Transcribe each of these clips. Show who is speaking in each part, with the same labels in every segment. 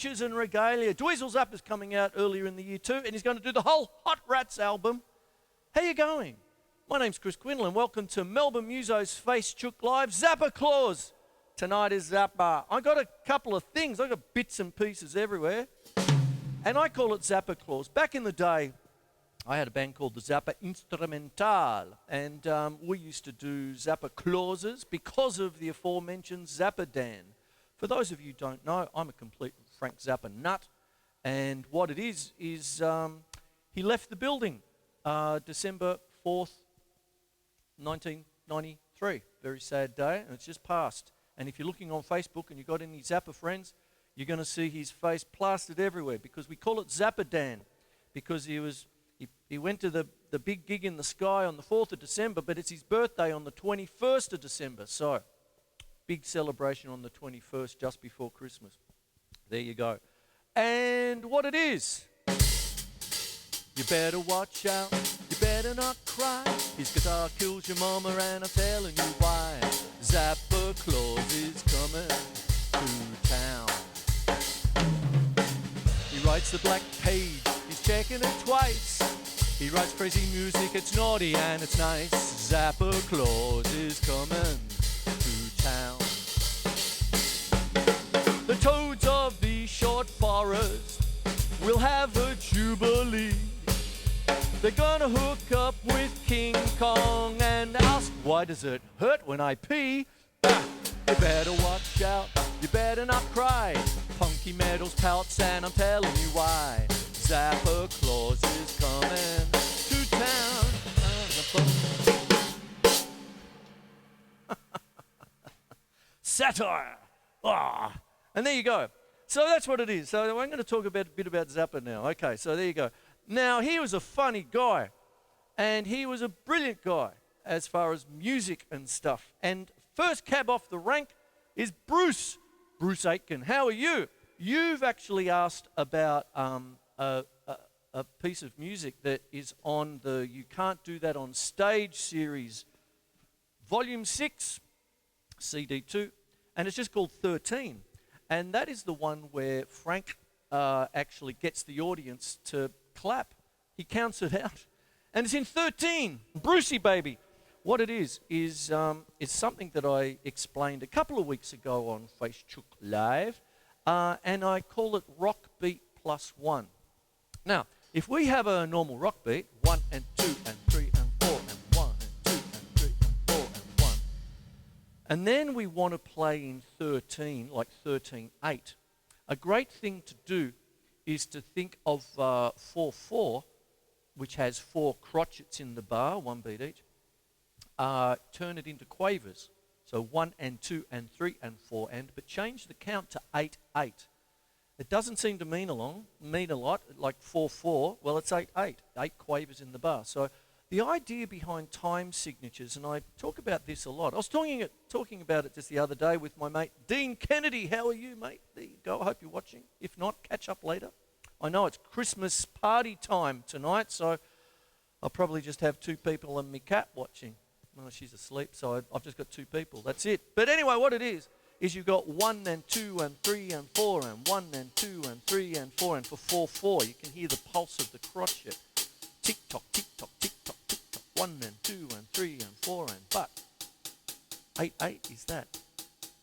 Speaker 1: riches and regalia. Dweezil Zappa's coming out earlier in the year too, and he's going to do the whole Hot Rats album. How you going? My name's Chris Quinlan. Welcome to Melbourne Musos Facechook Live ZappaClause. Tonight is Zappa. I got a couple of things. I got bits and pieces everywhere, and I call it ZappaClause. Back in the day, I had a band called the Zappa Instrumental, and we used to do ZappaClauses because of the aforementioned Zappa Dan. For those of you who don't know, I'm a complete Frank Zappa nut, and what it is he left the building December 4th, 1993. Very sad day, and it's just passed. And if you're looking on Facebook and you've got any Zappa friends, you're going to see his face plastered everywhere, because we call it Zappa Dan, because he went to the big gig in the sky on the 4th of December, but it's his birthday on the 21st of December. So, big celebration on the 21st, just before Christmas. There you go. And what it is, you better watch out, you better not cry. His guitar kills your mama, and I'm telling you why. ZappaClause is coming to town. He writes the black page, he's checking it twice. He writes crazy music, it's naughty and it's nice. ZappaClause is coming to town. The toads of the short forest will have a jubilee. They're gonna hook up with King Kong and ask, why does it hurt when I pee? You better watch out, you better not cry. Punky Meadows pouts, and I'm telling you why. ZappaClause is coming to town. Satire! Ah. And there you go. So that's what it is. So I'm going to talk a bit about Zappa now. Okay, so there you go. Now, he was a funny guy, and he was a brilliant guy as far as music and stuff. And first cab off the rank is Bruce Aitken. How are you? You've actually asked about a piece of music that is on the You Can't Do That on Stage series, Volume 6, CD 2, and it's just called 13. And that is the one where Frank actually gets the audience to clap. He counts it out. And it's in 13. Brucey, baby. What it is something that I explained a couple of weeks ago on Facechook Live, and I call it Rock Beat Plus One. Now, if we have a normal rock beat, 1 and 2 and 3 and 4 and 1 and 2 and 3 and 4 and 1, and then we want to play in 13, like 13/8, a great thing to do is to think of 4/4, which has 4 crotchets in the bar, 1 beat each, turn it into quavers. So 1 and 2 and 3 and 4 and, but change the count to 8/8. It doesn't seem to mean a lot, like 4/4. Well, it's 8/8, 8 quavers in the bar. So the idea behind time signatures, and I talk about this a lot. I was talking about it just the other day with my mate Dean Kennedy. How are you, mate? There you go. I hope you're watching. If not, catch up later. I know it's Christmas party time tonight, so I'll probably just have 2 people and me cat watching. No, she's asleep, so I've just got 2 people. That's it. But anyway, what it is you've got 1 and 2 and 3 and 4 and 1 and 2 and 3 and 4, and for 4/4 you can hear the pulse of the crotchet. Tick tock, tick tock, tick tock, tick tock. 1 and 2 and 3 and 4 and, but 8/8 is that.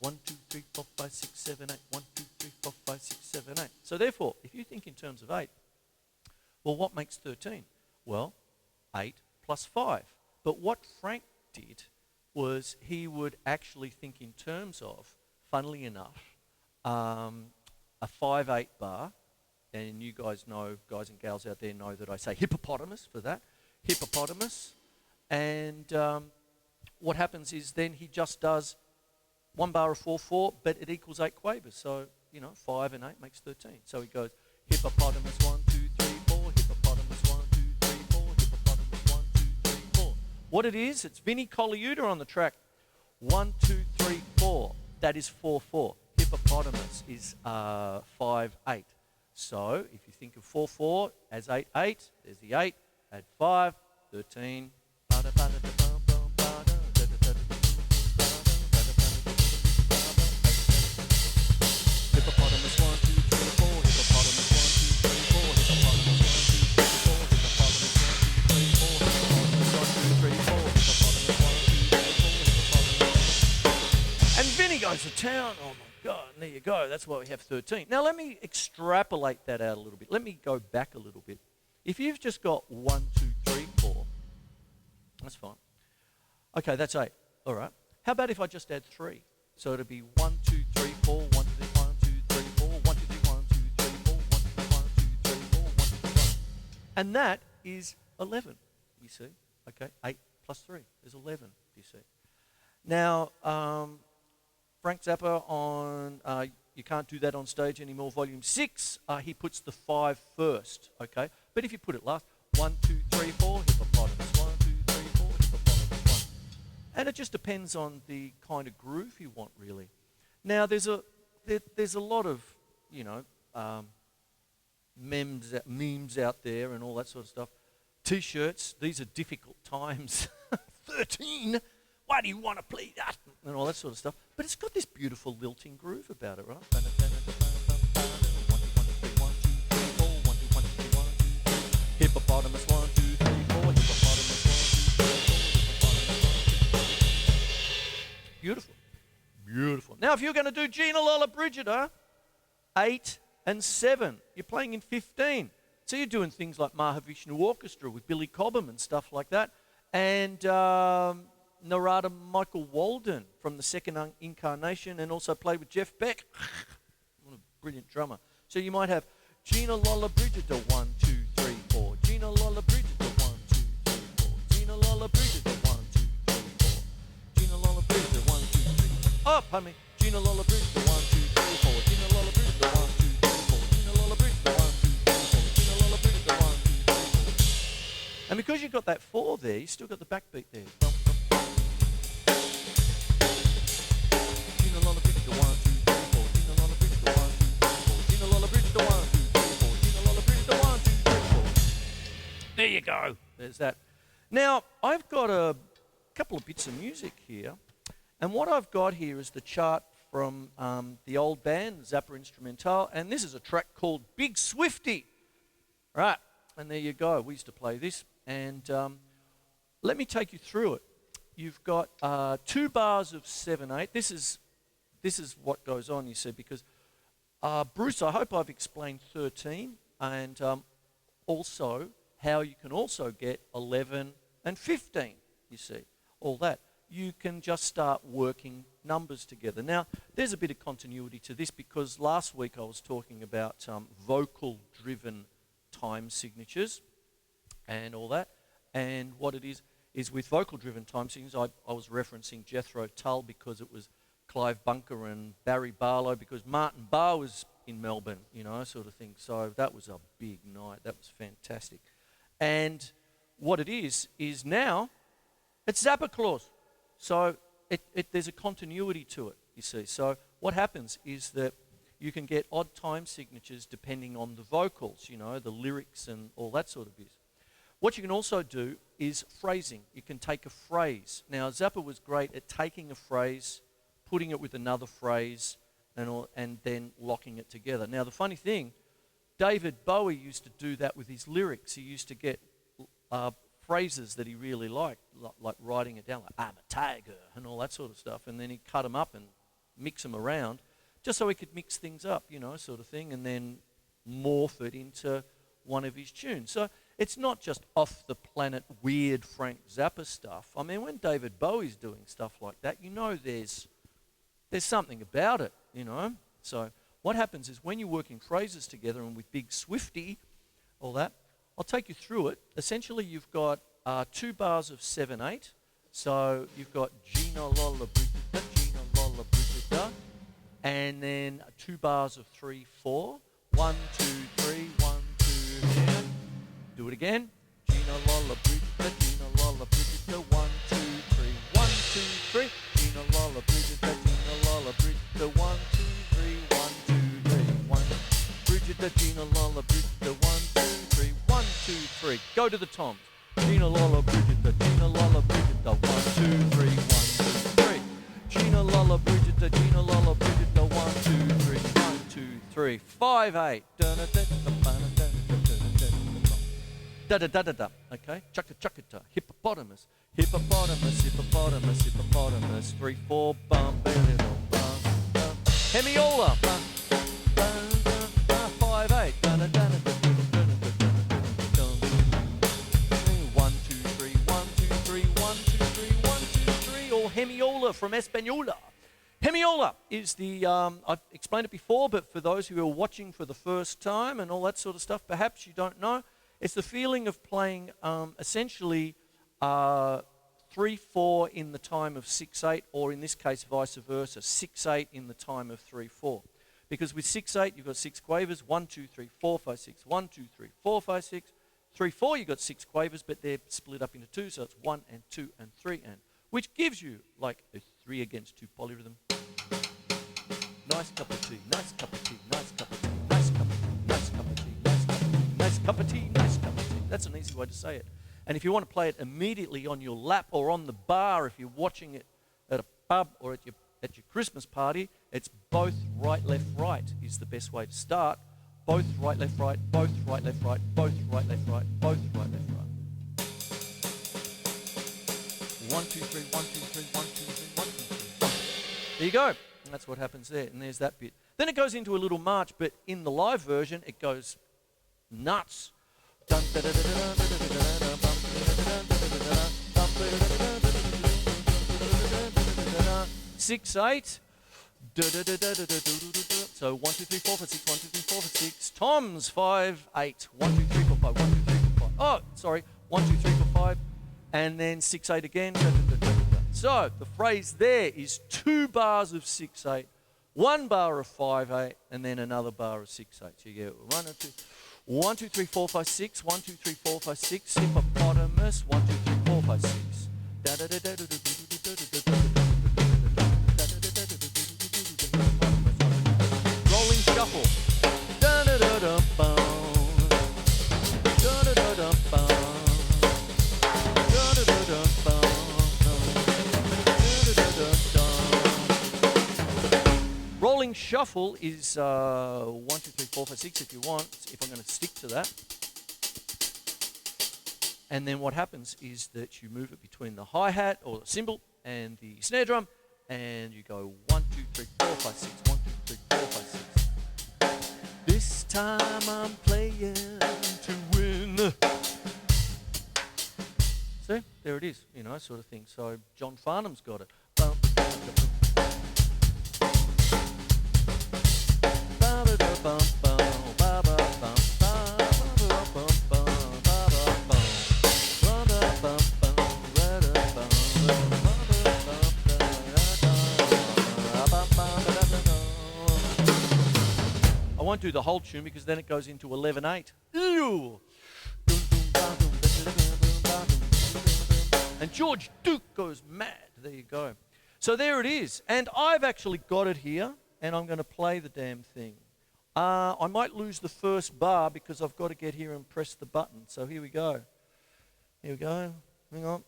Speaker 1: 1, 2, 3, 4, 5, 6, 7, 8. 1, 2, 3, 4, 5, 6, 7, 8. So therefore, if you think in terms of 8, well, what makes 13? Well, 8 plus 5. But what Frank did was he would actually think in terms of, funnily enough, a 5/8 bar, and you guys know, guys and gals out there know that I say hippopotamus for that, hippopotamus, and what happens is then he just does 1 bar of 4/4, but it equals 8 quavers, so, 5 and 8 makes 13. So he goes hippopotamus 1, 2, 3, 4, hippopotamus 1, 2, 3, 4, hippopotamus 1, 2, 3, 4. What it is, it's Vinnie Colaiuta on the track. 1, 2, 3, 4. That is 4/4. Hippopotamus is 5/8. So if you think of 4/4 as 8/8, there's the 8. Add 5, 13. Hippopotamus 1, 2, 3, 4. size of town. Oh, my God. And there you go. That's why we have 13. Now, let me extrapolate that out a little bit. Let me go back a little bit. If you've just got 1, 2, 3, 4, that's fine. Okay, that's 8. All right. How about if I just add 3? So it'll be 1, 2, 3, 4, 1, 2, 3, 1, 2, 3, 4, 1, 2, 3, 1, 2, 3, 4, 1, 2, 3, 1, 2, 3, 4, 1, 2, 3, 1. And that is 11, you see. Okay, 8 plus 3 is 11, you see. Now, Frank Zappa on You Can't Do That on Stage Anymore, Volume 6, he puts the 5 first, okay? But if you put it last, 1, 2, 3, 4, hippopotamus, 1, 2, 3, 4, hippopotamus, 1. And it just depends on the kind of groove you want, really. Now, there's a lot of, you know, memes out there and all that sort of stuff. T-shirts, these are difficult times. 13, why do you want to play that? And all that sort of stuff. But it's got this beautiful lilting groove about it, right? Hippopotamus, 1, 2, 3, 4, hippopotamus, 1, 2, 3, 4, beautiful. Beautiful. Now, if you're going to do Gina Lola Brigida, 8 and 7, you're playing in 15. So you're doing things like Mahavishnu Orchestra with Billy Cobham and stuff like that. And Narada Michael Walden from the Second Incarnation, and also played with Jeff Beck. What a brilliant drummer. So you might have Gina Lola Brigida, 1, 2, 3, 4. Gina Lola Brigida, 1, 2, 3, 4. Gina Lola Brigida, 1, 2, 3, 4. Gina Lola Brigida, 1, 2, 3. Oh, pardon me. Gina Lola Brigida, 1, 2, 3, 4. Gina Lola Brigida, 1, 2, 3, 4. Gina Lola Brigida, 1, 2, 3, 4. Gina Lola Brigida, 1, 2, 3, 4. And because you've got that 4 there, you've still got the backbeat there. Gina Lola Brigida, 1, 2, 3, 4. Gina Lola Brigida, 1, 2, 3, 4. Gina Lola Brigida, 1, 2, 3, 4. Gina Lola Brigida, 1, 2, 3, 4. There you go. There's that. Now, I've got a couple of bits of music here. And what I've got here is the chart from the old band, Zappa Instrumental. And this is a track called Big Swifty. Right. And there you go. We used to play this. And let me take you through it. You've got 2 bars of 7/8. This is what goes on, you see, because Bruce, I hope I've explained 13, and also how you can also get 11 and 15, you see, all that. You can just start working numbers together. Now, there's a bit of continuity to this, because last week I was talking about vocal-driven time signatures and all that. And what it is with vocal-driven time signatures, I was referencing Jethro Tull because it was Clive Bunker and Barry Barlow, because Martin Barr was in Melbourne, you know, sort of thing. So that was a big night. That was fantastic. And what it is now, it's ZappaClause. So there's a continuity to it, you see. So what happens is that you can get odd time signatures depending on the vocals, you know, the lyrics and all that sort of business. What you can also do is phrasing. You can take a phrase. Now, Zappa was great at taking a phrase, putting it with another phrase, and then locking it together. Now, the funny thing, David Bowie used to do that with his lyrics. He used to get phrases that he really liked, like writing it down, like, I'm a tiger, and all that sort of stuff, and then he'd cut them up and mix them around, just so he could mix things up, you know, sort of thing, and then morph it into one of his tunes. So it's not just off-the-planet weird Frank Zappa stuff. I mean, when David Bowie's doing stuff like that, you know there's something about it, you know. So what happens is when you're working phrases together, and with Big Swifty, all that, I'll take you through it. Essentially, you've got 2 bars of 7/8. So you've got Gina Lola Brigida, Gina Lola Brigida, and then 2 bars of 3/4. 1, 2, 3, 1, 2, here. Do it again. Gina Lola Brigida, Gina Lola Brigida, 1, 2, 3, 1, 2, 3. Gina Lola Brigida, Gina Lola Brigida, 1, 2, 3, 1, 2, 3, 1. Brigida, Gina Lola Brigida, 1, 2, 3, 1, 2, 3. Go to the toms. Gina Lola Brigida, Gina Lola Brigida, 1, 2, 3, 1, 2, 3. Gina Lola Brigida, Gina Lola Brigida, 1, 2, 3, 1, 2, 3. 5/8. Da-da-da-da-da. Okay? Chukka-chukka-ta. Hippopotamus. Hippopotamus, hippopotamus, hippopotamus. 3/4. Bum, ba-da-da, bum. Hemiola. 5/8. 1, 2, 3, 1, 2, 3, 1, 2, 3, 1, 2, 3, or Hemiola from Española. Hemiola is the, I've explained it before, but for those who are watching for the first time and all that sort of stuff, perhaps you don't know, it's the feeling of playing essentially 3/4 in the time of 6/8, or in this case vice versa, 6/8 in the time of 3/4. Because with 6/8 you've got 6 quavers, 1, 2, 3, 4, 5, 6, 1, 2, 3, 4, 5, 6. 3/4 you've got 6 quavers, but they're split up into 2, so it's 1 and 2 and 3 and, which gives you like a 3 against 2 polyrhythm. Nice cup of tea, nice cup of tea, nice cup of tea, nice cup of tea, nice cup of tea, nice cup of tea, nice cup of tea, nice cup of tea. That's an easy way to say it. And if you want to play it immediately on your lap or on the bar, if you're watching it at a pub or at your Christmas party, it's both right, left, right is the best way to start. Both right, left, right, both right, left, right, both right, left, right, both right, left, right. 1, 2, 3, 1, 2, 3, 1, 2, 3, 1, 2, 3. There you go. And that's what happens there. And there's that bit. Then it goes into a little march, but in the live version, it goes nuts. 6/8. So 1, 2, 3, 4, 5, 6, 1, 2, 3, 4, 5, 6. Toms 5/8. 1, 2, 3, 4, 5. 1, 2, 3, 4, 5. Oh, sorry. 1, 2, 3, 4, 5. And then 6/8 again. So the phrase there is 2 bars of 6/8, 1 bar of 5/8, and then another bar of 6/8. So you get 1 or 2. 1, 2, 3, 4, 5, 6. 1, 2, 3, 4, 5, 6. Hippopotamus. 1, 2, 3, 4, 5, 6. Rolling shuffle. Rolling shuffle is 1, 2, 3, 4, 5, 6 if you want, if I'm going to stick to that. And then what happens is that you move it between the hi-hat or the cymbal and the snare drum, and you go 1, 2, 3, 4, 5, 6, 1, 2, 3, 4, 5, 6. This time I'm playing to win. See, there it is, you know, sort of thing. So John Farnham's got it. I won't do the whole tune because then it goes into 11/8. Ew! And George Duke goes mad. There you go. So there it is. And I've actually got it here, and I'm going to play the damn thing. I might lose the first bar because I've got to get here and press the button. So here we go. Here we go. Hang on.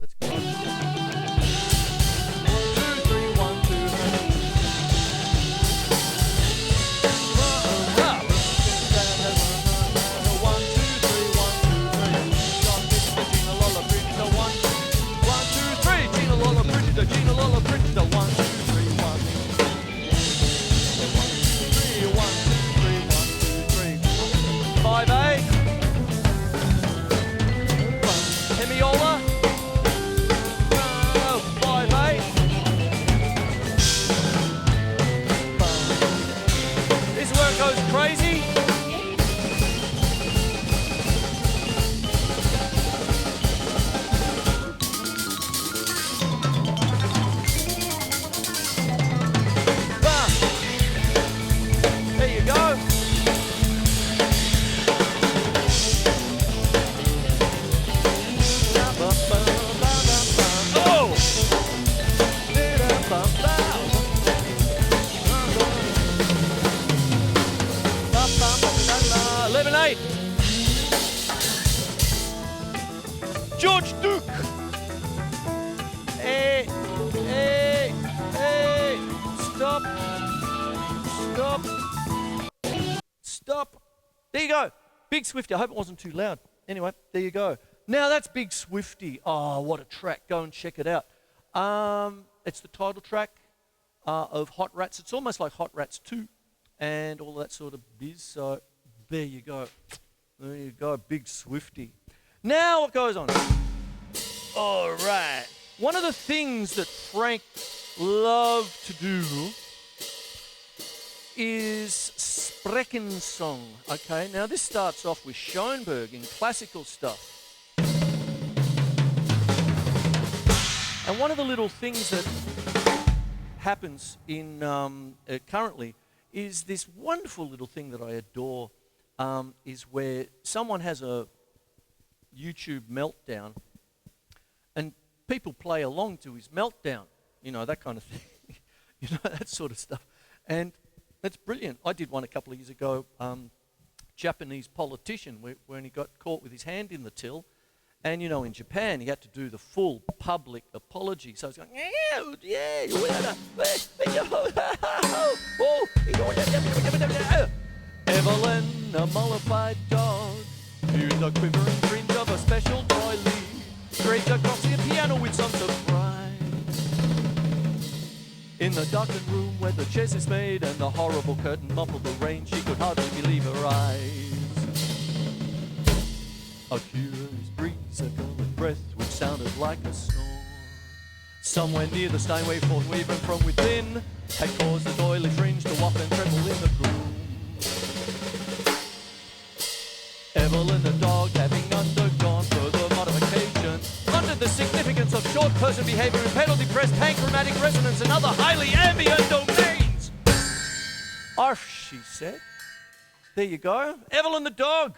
Speaker 1: Let's go. 1, 2, 3, 1, 2, 3. Gina Lola Bridge, 1, 2, 3, 1. 1, 2, 3, 1, 2, 3, 1, 2, 3. 5/8. Hemiola. 5/8. This is where it goes crazy. George Duke. Hey, hey, hey. Stop. Stop. Stop. There you go. Big Swifty. I hope it wasn't too loud. Anyway, there you go. Now that's Big Swifty. Oh, what a track. Go and check it out. It's the title track. of Hot Rats. It's almost like Hot Rats 2 and all that sort of biz. So there you go. There you go, big Swifty. Now what goes on? All right. One of the things that Frank loved to do is Sprechensong. Okay, now this starts off with Schoenberg in classical stuff. And one of the little things that happens in currently is this wonderful little thing that I adore, is where someone has a YouTube meltdown and people play along to his meltdown, you know, that kind of thing, you know, that sort of stuff. And that's brilliant. I did one a couple of years ago, Japanese politician, when he got caught with his hand in the till. And, you know, in Japan, he had to do the full public apology. So he's going, Evelyn, a mollified dog, viewed the quivering fringe of a special doily, scraped across the piano with some surprise. In the darkened room where the chairs is made and the horrible curtain muffled the rain, she could hardly believe her eyes. A curious breeze, a gullet breath which sounded like a snore. Somewhere near the Steinway fort, even from within, had caused the doily fringe to waft and tremble in the gloom. Evelyn the dog, having undergone further modification, under the significance of short person behavior in pedal depressed panchromatic resonance and other highly ambient domains. Arf, she said. There you go. Evelyn the dog.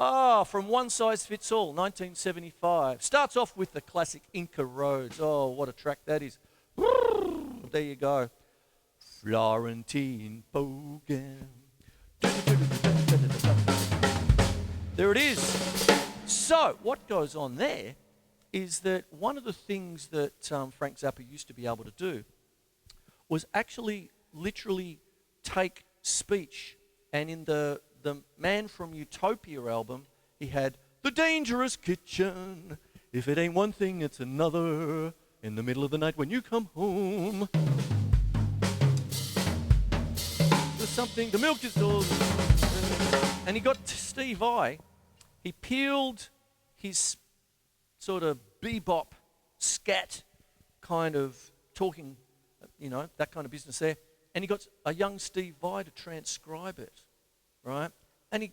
Speaker 1: Ah, from One Size Fits All, 1975. Starts off with the classic Inca Roads. Oh, what a track that is. There you go. Florentine Bogan. There it is. So, what goes on there is that one of the things that Frank Zappa used to be able to do was actually literally take speech, and in the Man from Utopia album, he had The Dangerous Kitchen. If it ain't one thing, it's another. In the middle of the night when you come home, there's something, the milk is all. And he got Steve Vai. He peeled his sort of bebop, scat kind of talking, you know, that kind of business there. And he got a young Steve Vai to transcribe it. Right? And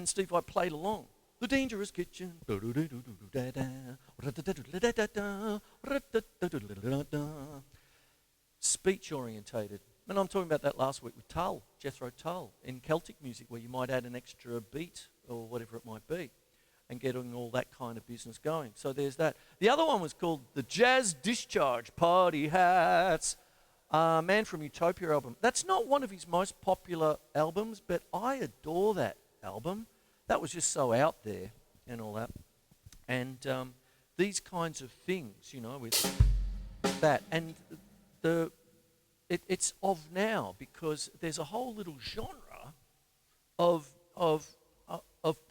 Speaker 1: Steve Vai played along. The Dangerous Kitchen. Speech orientated. And I'm talking about that last week with Tull, Jethro Tull, in Celtic music, where you might add an extra beat or whatever it might be and getting all that kind of business going. So there's that. The other one was called The Jazz Discharge Party Hats. Man from Utopia album. That's not one of his most popular albums, but I adore that album. That was just so out there and all that. And these kinds of things, you know, with that. And it's of now, because there's a whole little genre of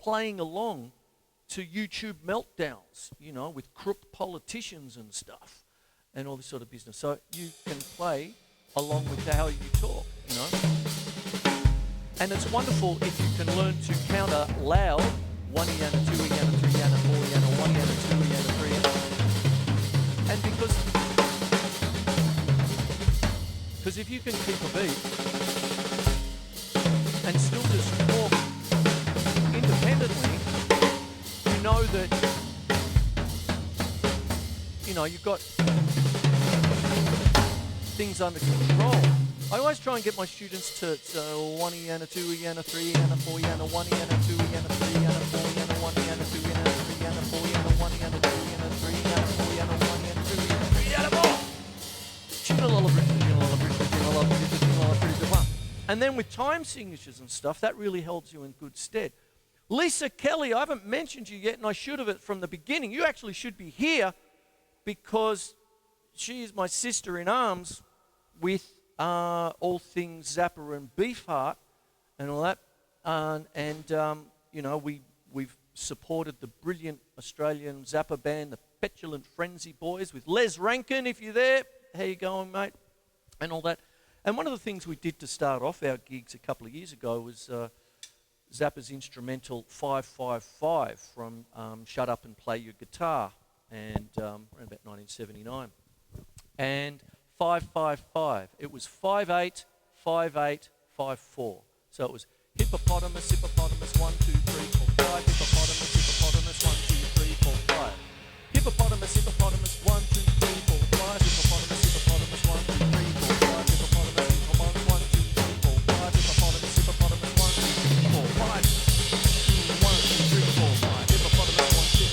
Speaker 1: playing along to YouTube meltdowns, you know, with crook politicians and stuff. And all this sort of business. So you can play along with how you talk, you know. And it's wonderful if you can learn to counter loud, 1 yana, 2 yana, 3 yana, 4 yana, 1 yana, 2 yana, 3 yana. And because if you can keep a beat and still just talk independently, you know that, you know, you've got things under control. I always try and get my students to 1 yana, 2 yana, 3 yana, 4 yana, 1 yana, 2 yana, 3 yana, 4 yana, 1 yana, 2 yana, 3 yana, 4 yana, 1 yana, 2 yana, 3 yana, 4 yana, 1 yana, 2 yana, 3 yana, 4. And then with time signatures and stuff, that really holds you in good stead. Lisa Kelly, I haven't mentioned you yet, and I should have it from the beginning. You actually should be here because she is my sister in arms with all things Zappa and Beefheart and all that. You know, we've supported the brilliant Australian Zappa band, the Petulant Frenzy Boys, with Les Rankin, if you're there. How you going, mate? And all that. And one of the things we did to start off our gigs a couple of years ago was Zappa's instrumental 555 from Shut Up and Play Your Guitar, and around about 1979. And 555, it was 58, 58, 54. So it was hippopotamus, hippopotamus, 1, 2, 3, 4, 5, hippopotamus, hippopotamus, 1, 2, 3, 4, 5. Hippopotamus, hippopotamus, 1, 2, 3, 4, 5, hippopotamus, hippopotamus, 1, 2, 3, 4, 5, hippopotamus, hippopotamus, 1, 2, 3, 4, 5, hippopotamus, hippopotamus, 1, 2, 3, 4, 5, 1, 2, 3, 4, 5, hippopotamus, 1, 2,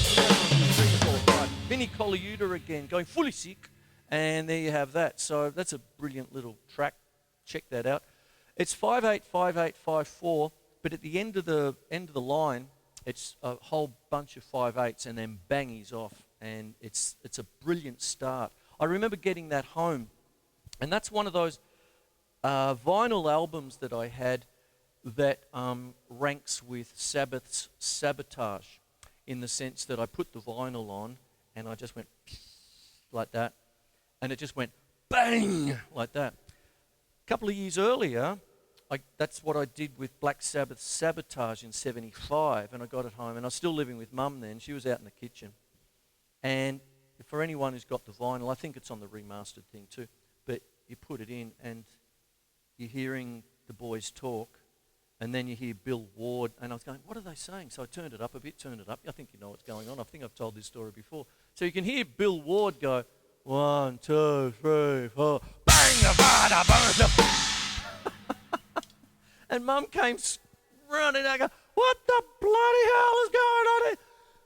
Speaker 1: 3, 4, 5. Vinnie Colaiuta again, going fully sick, and there you have that. So that's a brilliant little track. Check that out. It's 58, 58, 54, but at the end of the line, it's a whole bunch of 5/8s, and then bang, he's off, and it's a brilliant start. I remember getting that home, and that's one of those vinyl albums that I had that ranks with Sabbath's Sabotage, in the sense that I put the vinyl on, and I just went like that, and it just went bang like that. A couple of years earlier, that's what I did with Black Sabbath's Sabotage in 75, and I got it home, and I was still living with Mum then. She was out in the kitchen. And for anyone who's got the vinyl, I think it's on the remastered thing too, but you put it in, and you're hearing the boys talk, and then you hear Bill Ward, and I was going, what are they saying? So I turned it up a bit, turned it up. I think you know what's going on. I think I've told this story before. So you can hear Bill Ward go, 1, 2, 3, 4, bang, bada, bada. And Mum came running out, go, what the bloody hell is going on here?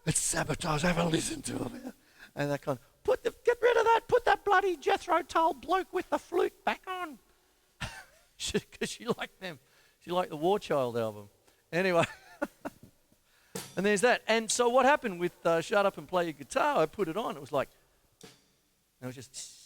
Speaker 1: It's Sabotage, I haven't listened to it. And they kind of, get rid of that, put that bloody Jethro Tull bloke with the flute back on. Because she liked them. She liked the War Child album. Anyway, and there's that. And so what happened with Shut Up and Play Your Guitar, I put it on, it was like, it was just,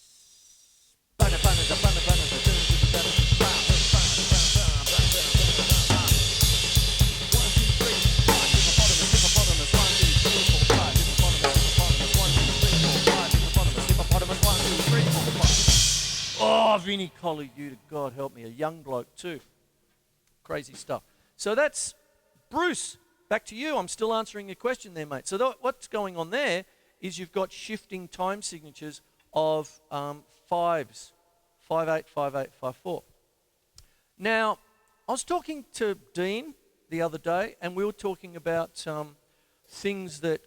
Speaker 1: oh, Vinnie Colaiuta, God help me, a young bloke too. Crazy stuff. So that's Bruce. Back to you. I'm still answering your question there, mate. So what's going on there is you've got shifting time signatures of fives, 5/8, 5/8, 5/4. Now, I was talking to Dean the other day, and we were talking about things that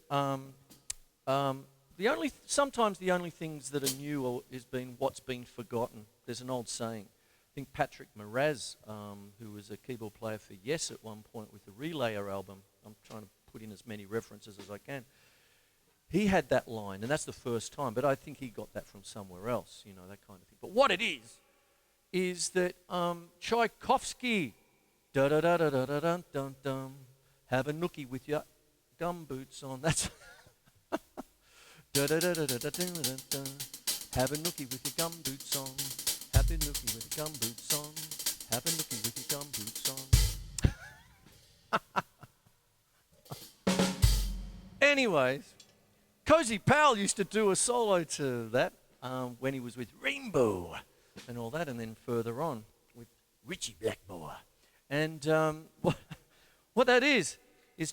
Speaker 1: sometimes the only things that are new is what's been forgotten. There's an old saying. I think Patrick Moraz, who was a keyboard player for Yes at one point with the Relayer album, I'm trying to put in as many references as I can, he had that line, and that's the first time, but I think he got that from somewhere else, you know, that kind of thing. But what it is that Tchaikovsky, da-da-da-da-da-dun-dun-dun, have a nookie with your gum boots on, that's... da-da-da-da-da-dun-dun-dun, have a nookie with your gum boots on, have a nookie with your gum boots on, have a nookie with your gum boots on. Anyways, Cozy Powell used to do a solo to that when he was with Rainbow and all that, and then further on with Richie Blackmore. And what that is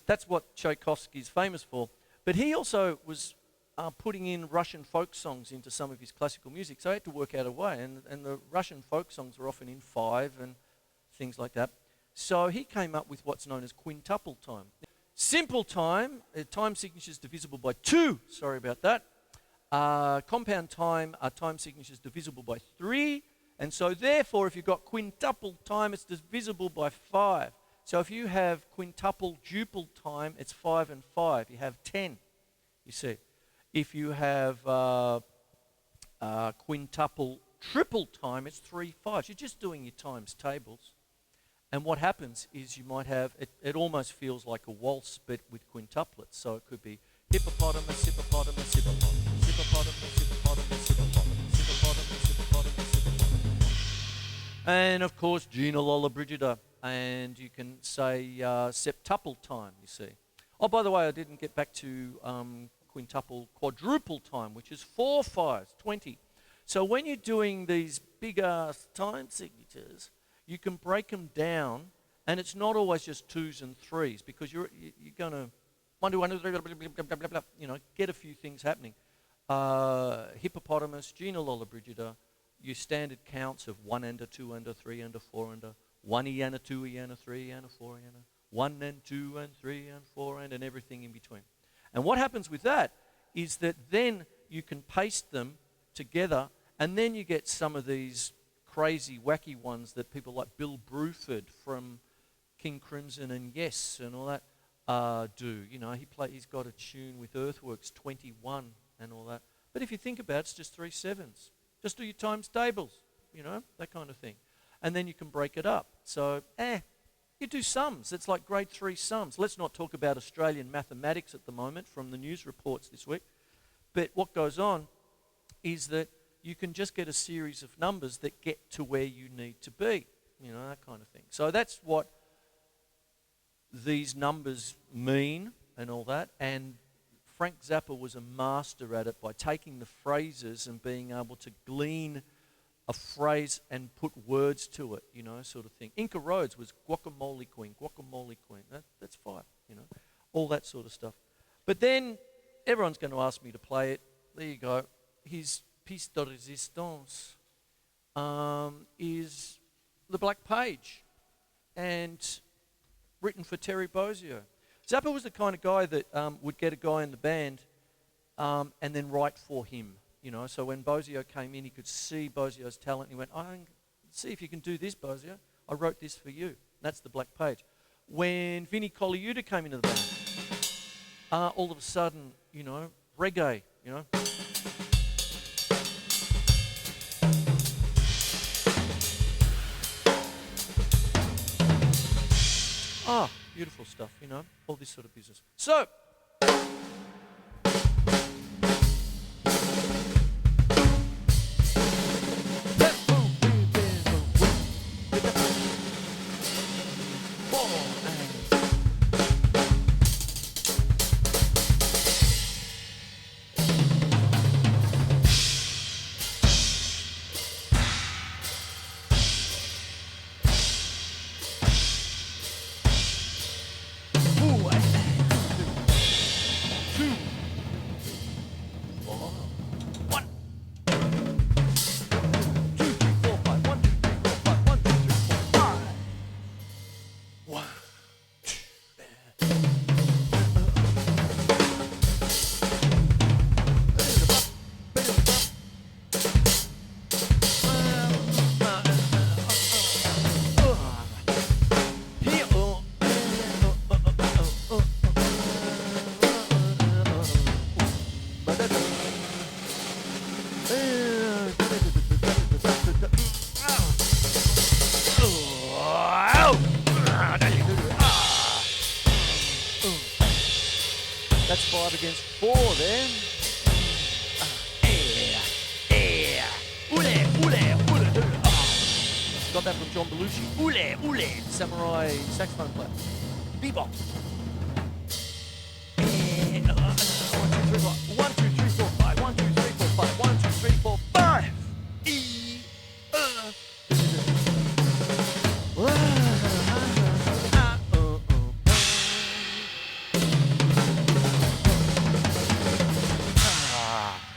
Speaker 1: that's what Tchaikovsky's famous for. But he also was putting in Russian folk songs into some of his classical music, so I had to work out a way. And the Russian folk songs were often in 5 and things like that. So he came up with what's known as quintuple time. Simple time, time signatures divisible by 2. Sorry about that. Compound time are time signatures divisible by 3. And so therefore, if you've got quintuple time, it's divisible by 5. So if you have quintuple duple time, it's 5 and 5. You have 10, you see. If you have quintuple triple time, it's 3 5s. You're just doing your times tables. And what happens is you might have, it almost feels like a waltz, but with quintuplets. So it could be hippopotamus, hippopotamus, hippopotamus, hippopotamus, hippopotamus, hippopotamus, hippopotamus, hippopotamus, hippopotamus. And of course, Gina Lola Brigida. And you can say septuple time, you see. Oh, by the way, I didn't get back to quintuple quadruple time, which is 4 5s, 20. So when you're doing these big-ass time signatures, you can break them down, and it's not always just 2s and 3s, because you're going to 1, 2, 1, 2, 3, blah, blah, blah, blah, blah, blah, you know, get a few things happening. Hippopotamus, Gina Lollobrigida, your standard counts of 1 and a 2 and a 3 and a 4 and a 1 and a 2 and a 3 and a 4 and a 1 and 2 and 3 and 4 and everything in between. And what happens with that is that then you can paste them together, and then you get some of these crazy, wacky ones that people like Bill Bruford from King Crimson and Yes and all that do. You know, he's got a tune with Earthworks 21 and all that. But if you think about it, it's just 3 7s. Just do your times tables, you know, that kind of thing. And then you can break it up. So, you do sums. It's like grade 3 sums. Let's not talk about Australian mathematics at the moment from the news reports this week. But what goes on is that you can just get a series of numbers that get to where you need to be, you know, that kind of thing. So that's what these numbers mean and all that. And Frank Zappa was a master at it by taking the phrases and being able to glean a phrase and put words to it, you know, sort of thing. Inca Rhodes was guacamole queen. That's 5, you know, all that sort of stuff. But then everyone's going to ask me to play it. There you go. His piece de resistance is The Black Page, and written for Terry Bozzio. Zappa was the kind of guy that would get a guy in the band and then write for him. You know, so when Bozzio came in, he could see Bozzio's talent, and he went, see if you can do this, Bozzio. I wrote this for you. That's The Black Page. When Vinnie Colaiuta came into the band, all of a sudden, you know, reggae, you know. Beautiful stuff, you know, all this sort of business. So, that's 5 against 4 there. Got that from John Belushi. Samurai saxophone player. Bebop. 1, 2, 3, 4, 5. 1, 2, 3, 4, 5. 1, 2, 3, 4, 5.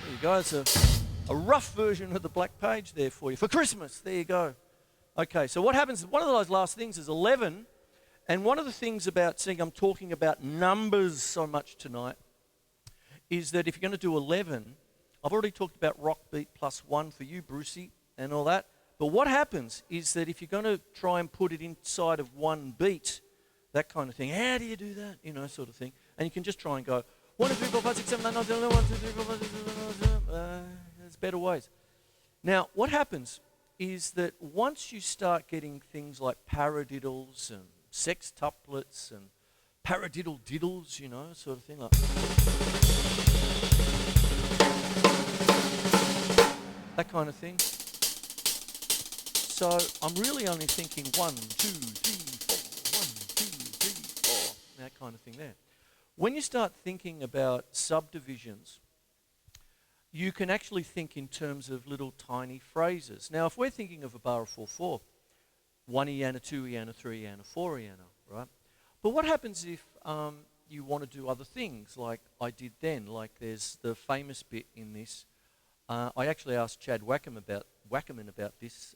Speaker 1: There you go. It's a rough version of The Black Page there for you. For Christmas. There you go. Okay, so what happens, one of those last things is 11, and one of the things about, seeing I'm talking about numbers so much tonight, is that if you're going to do 11, I've already talked about rock beat plus 1 for you, Brucey, and all that, but what happens is that if you're going to try and put it inside of one beat, that kind of thing, how do you do that, you know, sort of thing, and you can just try and go, 1, 2, 3, 4, 5, 6, 7, 8, 9, 10, 11, 1, 2, 3, 4, 5, 6, 7, 8, 9, 10, there's better ways. Now, what happens is that once you start getting things like paradiddles and sextuplets and paradiddle diddles, you know, sort of thing like that kind of thing. So I'm really only thinking 1, 2, 3, 4, 1, 2, 3, 4, that kind of thing there. When you start thinking about subdivisions, you can actually think in terms of little tiny phrases. Now, if we're thinking of a bar of 4/4, 1 eana, 2 eana, 3 eana, 4 eana, right? But what happens if you want to do other things like I did then? Like there's the famous bit in this. I actually asked Chad Wackerman about this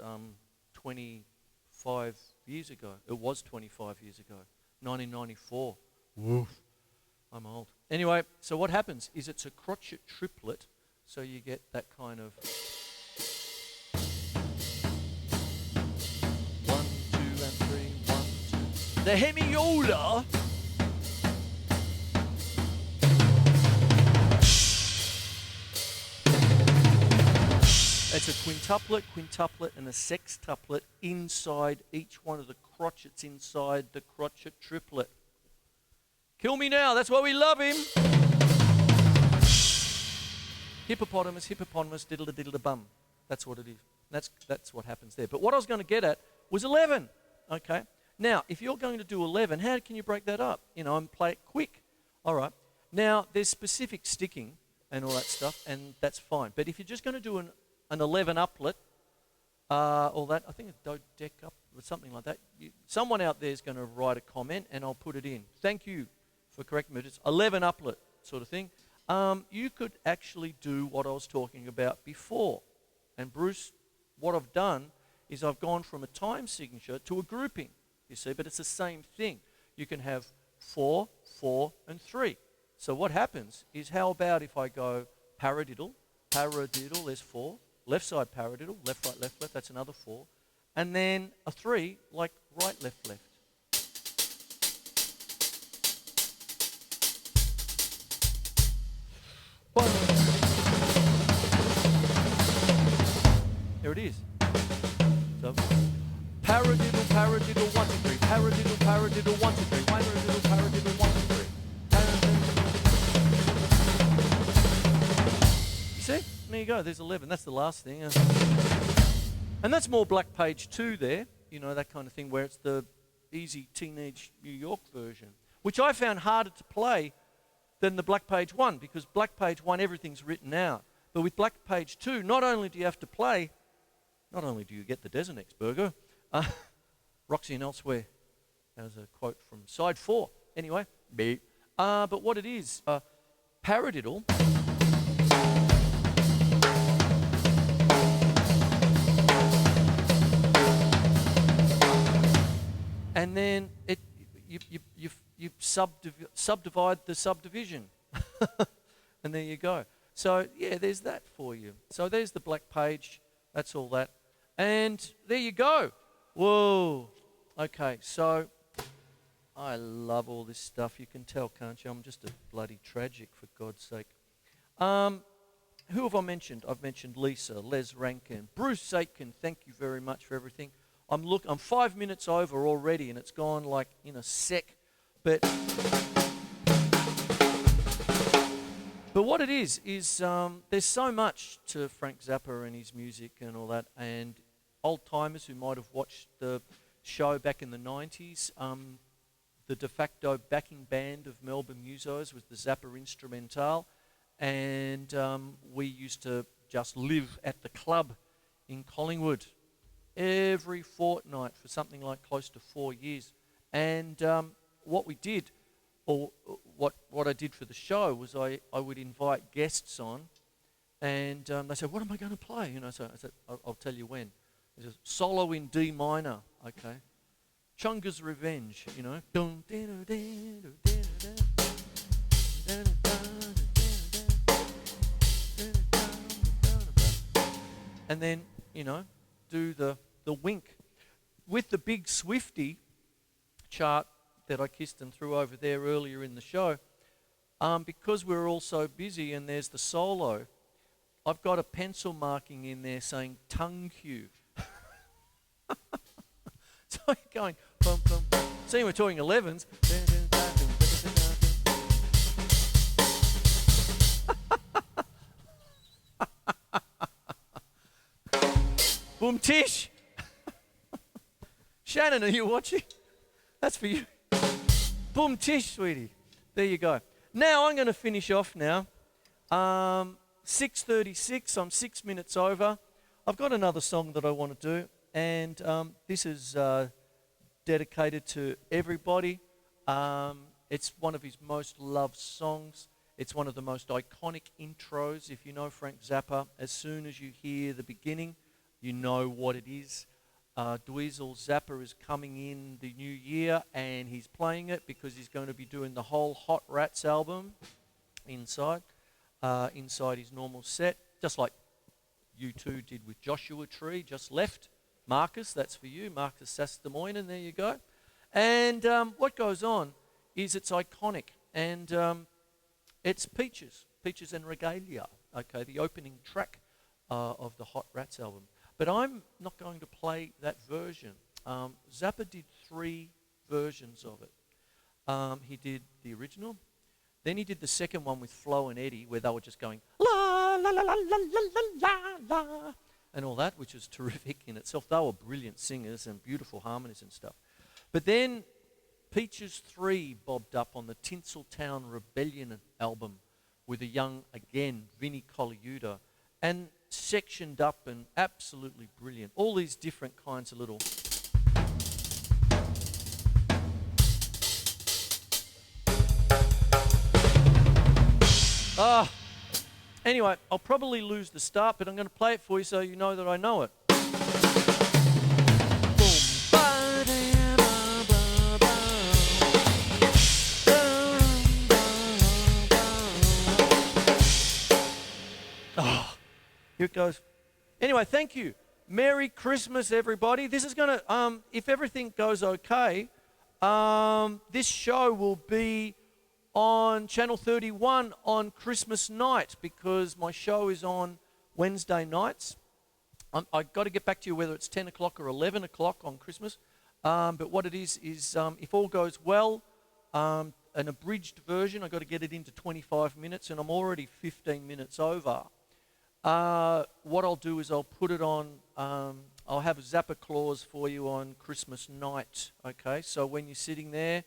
Speaker 1: 25 years ago. It was 25 years ago, 1994. Woof. I'm old. Anyway, so what happens is it's a crotchet triplet, so you get that kind of 1, 2, and 3, 1, 2. The hemiola. It's a quintuplet, quintuplet, and a sextuplet inside each one of the crotchets inside the crotchet triplet. Kill me now, that's why we love him. Hippopotamus, hippopotamus, diddle-a-diddle-a-bum. That's what it is. That's what happens there. But what I was going to get at was 11. Okay. Now, if you're going to do 11, how can you break that up? And play it quick. All right. Now, there's specific sticking and all that stuff, and that's fine. But if you're just going to do an 11 uplet, all that, I think a dodec up or something like that. Someone out there is going to write a comment, and I'll put it in. Thank you for correcting me. It's 11 uplet sort of thing. You could actually do what I was talking about before. And Bruce, what I've done is I've gone from a time signature to a grouping, you see, but it's the same thing. You can have 4, 4, and 3. So what happens is, how about if I go paradiddle, paradiddle, there's 4, left side paradiddle, left, right, left, left, that's another 4, and then a 3, like right, left, left. There it is. So, paradiddle, paradiddle, 1, 2, 3. Paradiddle, paradiddle, 1, 2, 3. Paradiddle, paradiddle, 1, 2, 3. You see? There you go. There's 11. That's the last thing. And that's more Black Page 2 there. That kind of thing where it's the easy teenage New York version, which I found harder to play than the Black Page 1, because Black Page 1, everything's written out. But with Black Page 2, not only do you have to play, not only do you get the Desernex burger, Roxy and Elsewhere, as a quote from side 4. Anyway, but what it is, paradiddle, and then you subdivide the subdivision, and there you go. So yeah, there's that for you. So there's the Black Page. That's all that. And there you go. Whoa. Okay, so I love all this stuff. You can tell, can't you? I'm just a bloody tragic, for God's sake. Who have I mentioned? I've mentioned Lisa, Les Rankin, Bruce Aitken. Thank you very much for everything. I'm 5 minutes over already, and it's gone like in a sec. But what it is there's so much to Frank Zappa and his music and all that, and old-timers who might have watched the show back in the 90s, the de facto backing band of Melbourne Musos was the Zappa Instrumental, and we used to just live at the club in Collingwood every fortnight for something like close to 4 years. And what we did, or what I did for the show, was I would invite guests on, and they said, "What am I going to play?" So I said, "I'll tell you when." It's a solo in D minor, okay. Chunga's Revenge, And then, do the wink with the big Swifty chart that I kissed and threw over there earlier in the show. Because we're all so busy and there's the solo, I've got a pencil marking in there saying tongue cue. So you're going, bum, bum, bum. See, we're talking 11s. Boom tish. Shannon, are you watching? That's for you. Boom tish, sweetie. There you go. Now I'm going to finish off now. 6:36, I'm 6 minutes over. I've got another song that I want to do, and this is dedicated to everybody. It's one of his most loved songs. It's one of the most iconic intros. If you know Frank Zappa, as soon as you hear the beginning, you know what it is. Dweezil Zappa is coming in the new year, and he's playing it because he's going to be doing the whole Hot Rats album inside his normal set, just like U2 did with Joshua Tree, just left. Marcus, that's for you, Marcus Sastamoinen, there you go. And what goes on is it's iconic, and it's Peaches and Regalia, okay, the opening track of the Hot Rats album. But I'm not going to play that version. Zappa did 3 versions of it. He did the original, then he did the second one with Flo and Eddie, where they were just going la la la la la la la la and all that, which was terrific in itself. They were brilliant singers and beautiful harmonies and stuff. But then Peaches 3 bobbed up on the Tinseltown Rebellion album with a young, again, Vinnie Colaiuta, and sectioned up and absolutely brilliant. All these different kinds of little... Anyway, I'll probably lose the start, but I'm going to play it for you so you know that I know it. Here it goes. Anyway, thank you. Merry Christmas, everybody. This is going to, if everything goes okay, this show will be on Channel 31 on Christmas night, because my show is on Wednesday nights. I've got to get back to you whether it's 10 o'clock or 11 o'clock on Christmas. But what it is if all goes well, an abridged version, I've got to get it into 25 minutes, and I'm already 15 minutes over. What I'll do is I'll put it on, I'll have a ZappaClause for you on Christmas night, okay? So when you're sitting there,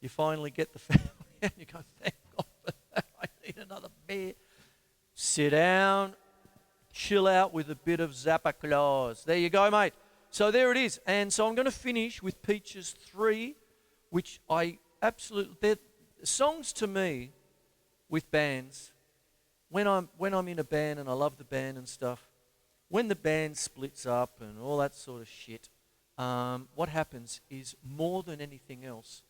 Speaker 1: you finally get the family and you go, thank God for that, I need another beer. Sit down, chill out with a bit of ZappaClause. There you go, mate. So there it is. And so I'm going to finish with Peaches 3, which I absolutely, they're songs to me with bands. When I'm in a band and I love the band and stuff, when the band splits up and all that sort of shit, what happens is, more than anything else,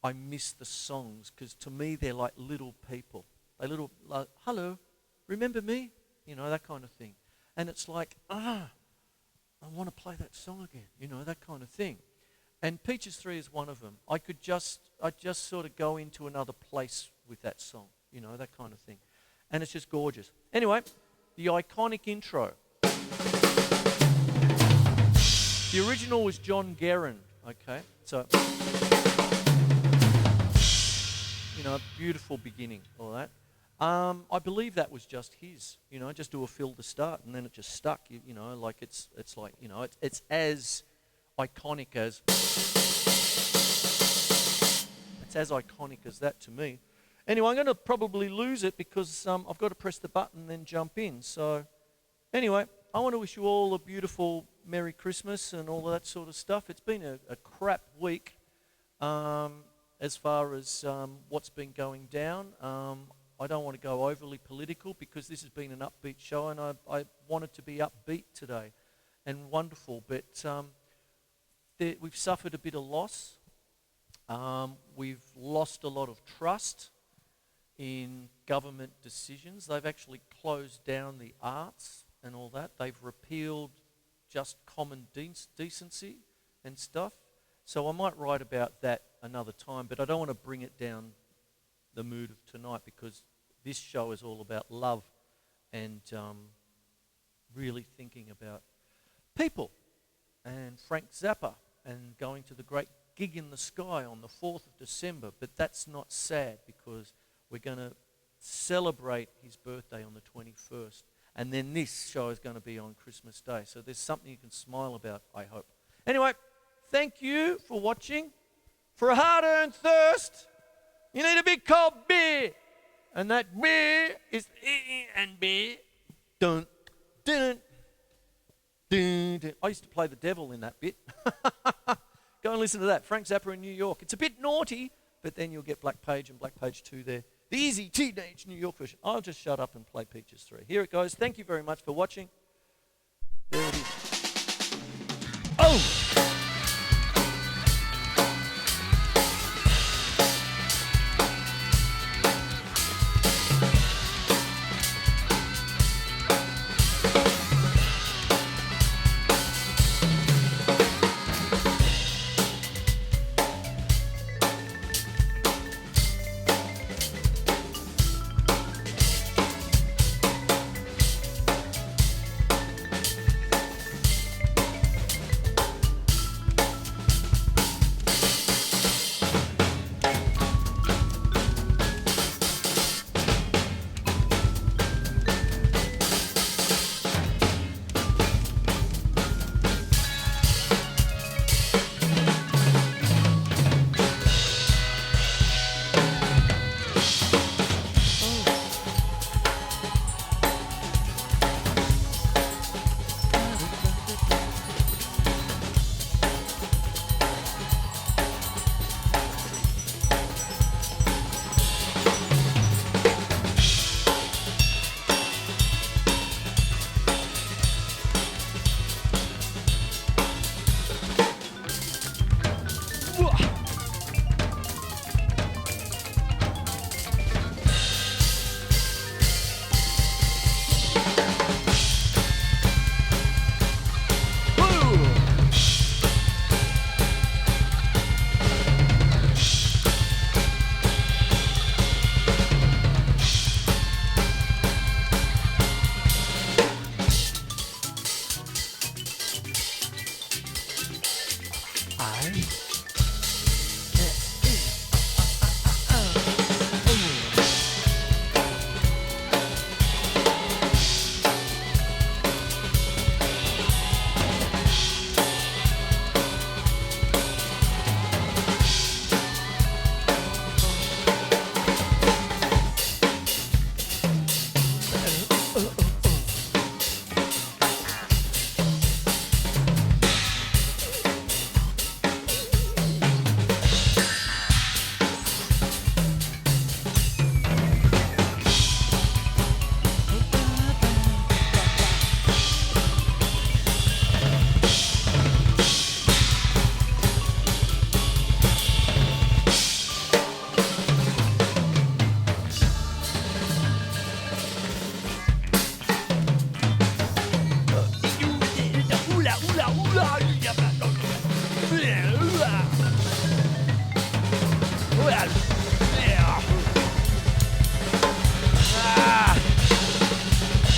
Speaker 1: I miss the songs, because to me they're like little people. They're little, like, hello, remember me? You know, that kind of thing. And it's like, I want to play that song again, you know, that kind of thing. And Peaches 3 is one of them. I just sort of go into another place with that song, you know, that kind of thing. And it's just gorgeous. Anyway, the iconic intro. The original was John Guerin, okay? So, you know, beautiful beginning, all that. I believe that was just his, you know, just do a fill to start, and then it just stuck, you know, like it's like, you know, it's as iconic as, it's as iconic as that to me. Anyway, I'm going to probably lose it because I've got to press the button and then jump in. So anyway, I want to wish you all a beautiful Merry Christmas and all of that sort of stuff. It's been a crap week as far as what's been going down. I don't want to go overly political because this has been an upbeat show, and I wanted to be upbeat today and wonderful. But we've suffered a bit of loss. We've lost a lot of trust in government decisions. They've actually closed down the arts and all that. They've repealed just common decency and stuff. So I might write about that another time, but I don't want to bring it down the mood of tonight, because this show is all about love and really thinking about people and Frank Zappa and going to the great gig in the sky on the 4th of December. But that's not sad, because we're going to celebrate his birthday on the 21st. And then this show is going to be on Christmas Day. So there's something you can smile about, I hope. Anyway, thank you for watching. For a hard-earned thirst, you need a big cold beer. And that B is and B. Dun, dun, dun, dun. I used to play the devil in that bit. Go and listen to that. Frank Zappa in New York. It's a bit naughty, but then you'll get Black Page and Black Page 2 there. The easy teenage New York version. I'll just shut up and play Peaches 3. Here it goes. Thank you very much for watching. There it is. Oh!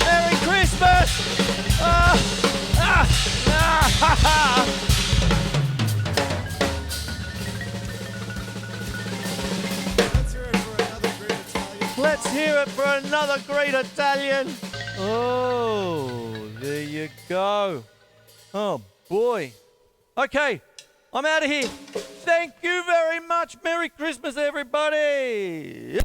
Speaker 1: Merry Christmas! Let's hear it for another great Italian. Oh, there you go. Oh, boy. Okay, I'm out of here. Thank you very much. Merry Christmas, everybody.